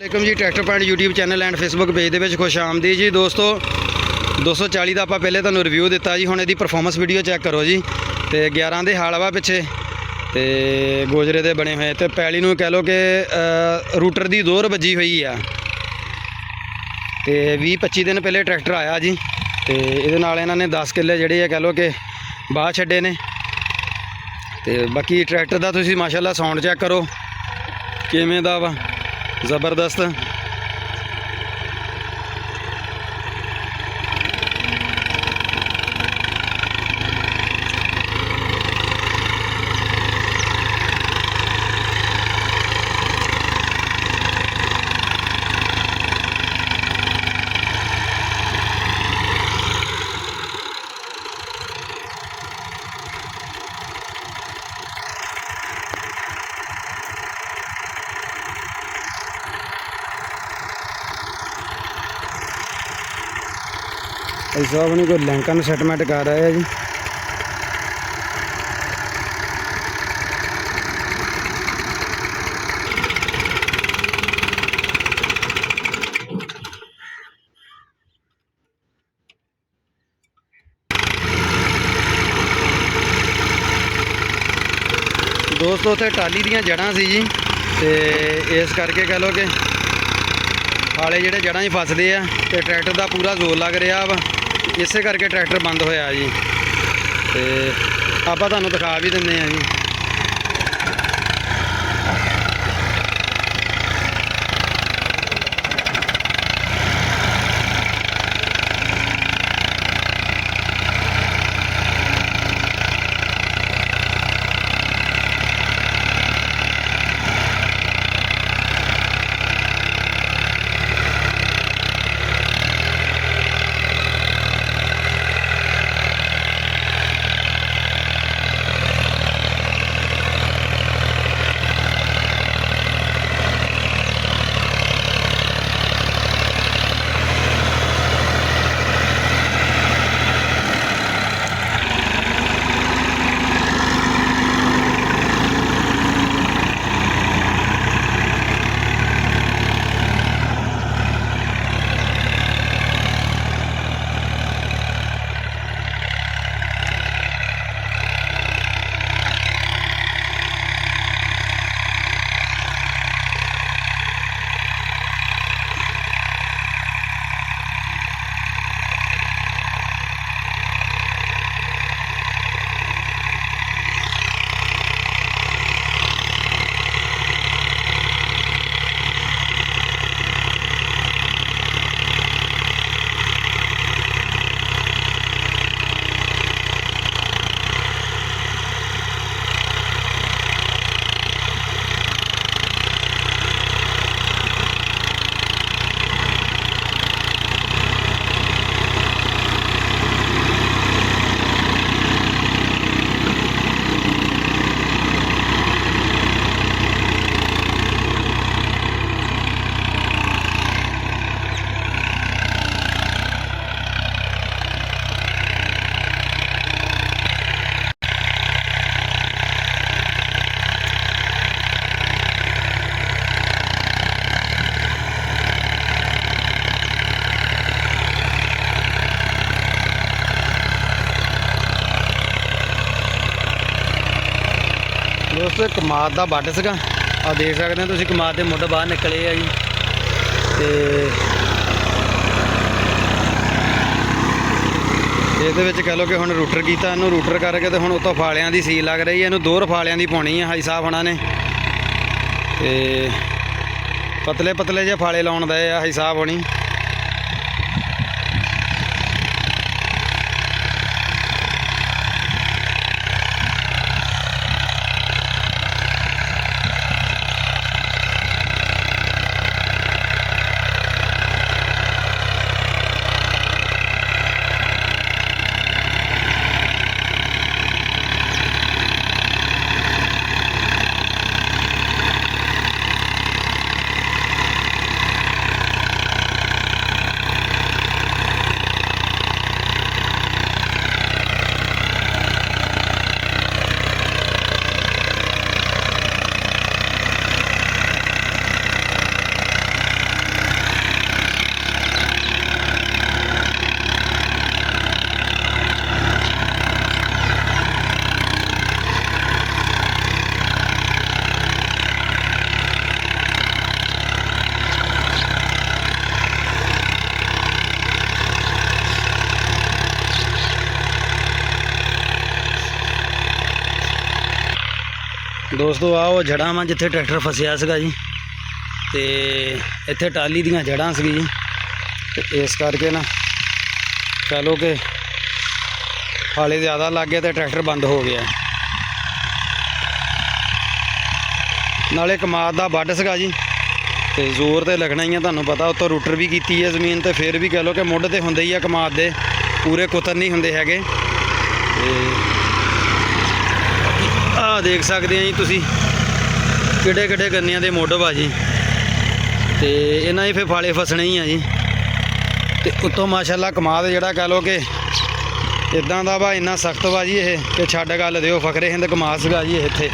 ਵਾਲੇਕੁਮ ਜੀ। Tractor point YouTube channel and Facebook page ਦੇ ਵਿੱਚ ਖੁਸ਼ ਆਮਦੀ ਜੀ ਦੋਸਤੋ। 240 ਦਾ ਆਪਾਂ ਪਹਿਲੇ ਤੁਹਾਨੂੰ ਰਿਵਿਊ ਦਿੱਤਾ ਜੀ। ਹੁਣ ਇਹਦੀ ਪਰਫਾਰਮੈਂਸ ਵੀਡੀਓ ਚੈੱਕ ਕਰੋ ਜੀ। ਤੇ 11 ਦੇ ਹਾਲ ਵਾ ਪਿੱਛੇ ਤੇ ਗੋਜਰੇ ਦੇ ਬਣੇ ਹੋਏ ਤੇ ਪੈਲੀ ਨੂੰ ਕਹਿ ਲਓ ਕਿ ਰੂਟਰ ਦੀ ਦੋਹਰ ਵੱਜੀ ਹੋਈ ਆ। ਤੇ 20-25 ਦਿਨ ਪਹਿਲੇ ਟਰੈਕਟਰ ਆਇਆ ਜੀ। ਤੇ ਇਹਦੇ ਨਾਲ ਇਹਨਾਂ ਨੇ 10 ਕਿੱਲੇ ਜਿਹੜੇ ਆ ਕਹਿ ਲਓ ਕਿ ਬਾਹਰ ਛੱਡੇ ਨੇ। ਤੇ ਬਾਕੀ ਟਰੈਕਟਰ ਦਾ ਤੁਸੀਂ ਮਾਸ਼ਾਅੱਲਾ ਸਾਊਂਡ ਚੈੱਕ ਕਰੋ ਕਿਵੇਂ ਦਾ ਵਾ, ਜ਼ਬਰਦਸਤ। भाई साहब ने कोई लैंका में सेटमेंट कर रहा है जी। दोस्तों उत्थे टाली दी जड़ां सी जी। ते इस करके कह लो कि फाले जिहड़े जड़ां 'च फसदे आ ते ट्रैक्टर का पूरा जोर लग रहा वा। इस करके ट्रैक्टर बंद होया जी। तो आप तुहानूं दिखा भी दिंदे आ जी। दोस्तों कमाद का बड सगा आ देख सकते हैं तुम। कमाद के मुੱਢ बाहर निकले है जी। तो ये कह लो कि हम रूटर किया इनू। रूटर करके तो हम उतों फालियां की सील लग रही है। इनू 2 फालियां की पाउनी है हाई साहब होना ने। तो पतले पतले जे फाले लाउण दे आ हाई साहब होनी। ਦੋਸਤੋ ਆਹ ਉਹ ਜੜ੍ਹਾਂ ਵਾ ਜਿੱਥੇ ਟਰੈਕਟਰ ਫਸਿਆ ਸੀਗਾ ਜੀ, ਤੇ ਇੱਥੇ ਟਾਲੀ ਦੀਆਂ ਜੜ੍ਹਾਂ ਸੀ ਜੀ, ਤੇ ਇਸ ਕਰਕੇ ਨਾ ਕਹਿ ਲਓ ਕਿ ਹਾਲੇ ਜ਼ਿਆਦਾ ਲੱਗ ਗਿਆ ਤੇ ਟਰੈਕਟਰ ਬੰਦ ਹੋ ਗਿਆ। ਨਾਲੇ ਕਮਾਦ ਦਾ ਵੱਢ ਸੀਗਾ ਜੀ, ਤੇ ਜ਼ੋਰ ਤੇ ਲੱਗਣਾ ਹੀ ਆ, ਤੁਹਾਨੂੰ ਪਤਾ। ਉੱਤੋਂ ਰੂਟਰ ਵੀ ਕੀਤੀ ਹੈ ਜ਼ਮੀਨ ਤੇ, ਫਿਰ ਵੀ ਕਹਿ ਲਓ ਕਿ ਮੁੱਢ ਤੇ ਹੁੰਦੇ ਹੀ ਆ ਕਮਾਦ ਦੇ, ਪੂਰੇ ਕੁਤਰ ਨਹੀਂ ਹੁੰਦੇ ਹੈਗੇ। ਤੇ ਆਹ ਦੇਖ ਸਕਦੇ ਆ ਜੀ ਤੁਸੀਂ ਕਿਹੜੇ ਕਿਹੜੇ ਗੰਨਿਆਂ ਦੇ ਮੁੱਢ ਵਾ ਜੀ, ਤੇ ਇਹਨਾਂ ਹੀ ਫਿਰ ਫਾਲੇ ਫਸਣੇ ਹੀ ਆ ਜੀ। ਤੇ ਉੱਤੋਂ ਮਾਸ਼ਾਅੱਲਾ ਕਮਾਦ ਜਿਹੜਾ ਕਹਿ ਲਓ ਕਿ ਇਦਾਂ ਦਾ ਵਾ, ਇੰਨਾ ਸਖਤ ਵਾ ਜੀ ਇਹ ਕਿ ਛੱਡ ਗੱਲ ਦਿਓ। ਫਕਰੇ ਹਿੰਦ ਕਮਾਦ ਸੀਗਾ ਜੀ ਇੱਥੇ।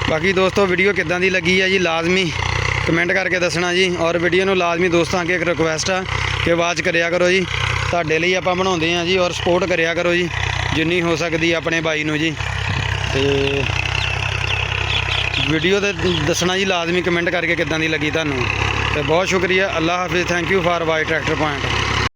ਬਾਕੀ ਦੋਸਤੋ ਵੀਡੀਓ ਕਿੱਦਾਂ ਦੀ ਲੱਗੀ ਹੈ ਜੀ, ਲਾਜ਼ਮੀ ਕਮੈਂਟ ਕਰਕੇ ਦੱਸਣਾ ਜੀ। ਔਰ ਵੀਡੀਓ ਨੂੰ ਲਾਜ਼ਮੀ ਦੋਸਤਾਂ ਅੱਗੇ ਇੱਕ ਰਿਕੁਐਸਟ ਆ ਕਿ ਵਾਚ ਕਰਿਆ ਕਰੋ ਜੀ, ਤੁਹਾਡੇ ਲਈ ਆਪਾਂ ਬਣਾਉਂਦੇ ਹਾਂ ਜੀ। ਔਰ ਸਪੋਰਟ ਕਰਿਆ ਕਰੋ ਜੀ ਜਿੰਨੀ ਹੋ ਸਕਦੀ ਆਪਣੇ ਭਾਈ ਨੂੰ ਜੀ। ਤੇ ਵੀਡੀਓ ਤੇ ਦੱਸਣਾ ਜੀ ਲਾਜ਼ਮੀ ਕਮੈਂਟ ਕਰਕੇ ਕਿੱਦਾਂ ਦੀ ਲੱਗੀ ਤੁਹਾਨੂੰ। ਤੇ ਬਹੁਤ ਸ਼ੁਕਰੀਆ। ਅੱਲਾ ਹਾਫਿਜ਼। Thank you for Y tractor point.